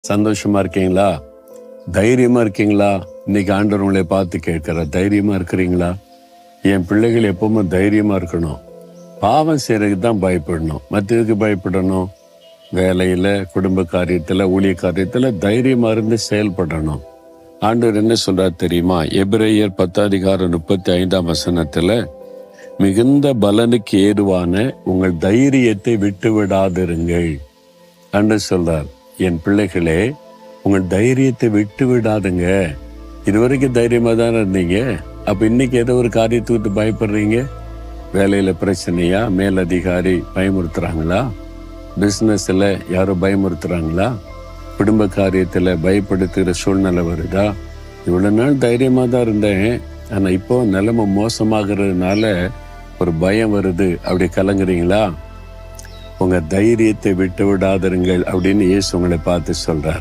சந்தோஷமா இருக்கீங்களா? தைரியமா இருக்கீங்களா? இன்னைக்கு ஆண்டவர் உங்களை பார்த்து கேட்கிற தைரியமா இருக்கிறீங்களா? என் பிள்ளைகள் எப்பவுமே தைரியமா இருக்கணும். பாவம் செய்யறதுக்கு தான் பயப்படணும். மற்றதுக்கு பயப்படணும். வேலையில, குடும்ப காரியத்துல, ஊழிய காரியத்துல தைரியமா இருந்து செயல்படணும். ஆண்டவர் என்ன சொல்றார் தெரியுமா? எபிரேயர் 10:35 மிகுந்த பலனுக்கு ஏதுவான உங்கள் தைரியத்தை விட்டு விடாதிருங்கள் என்று சொல்றார். என் பிள்ளைகளே, உங்கள் தைரியத்தை விட்டு விடாதுங்க. இதுவரைக்கும் தைரியமா தானே இருந்தீங்க. அப்ப இன்னைக்கு ஏதோ ஒரு காரியத்தை விட்டு பயப்படுறீங்க. வேலையில பிரச்சனையா? மேலதிகாரி பயமுறுத்துறாங்களா? பிசினஸ்ல யாரோ பயமுறுத்துறாங்களா? குடும்ப காரியத்துல பயப்படுத்துகிற சூழ்நிலை வருதா? இவ்வளவு நாள் தைரியமா தான் இருந்தேன், ஆனா இப்போ நிலைமை மோசமாகிறதுனால ஒரு பயம் வருது. அப்படி கலங்குறீங்களா? உங்க தைரியத்தை விட்டு விடாதிருங்கள் அப்படின்னு இயேசு உங்களை பார்த்து சொல்றார்.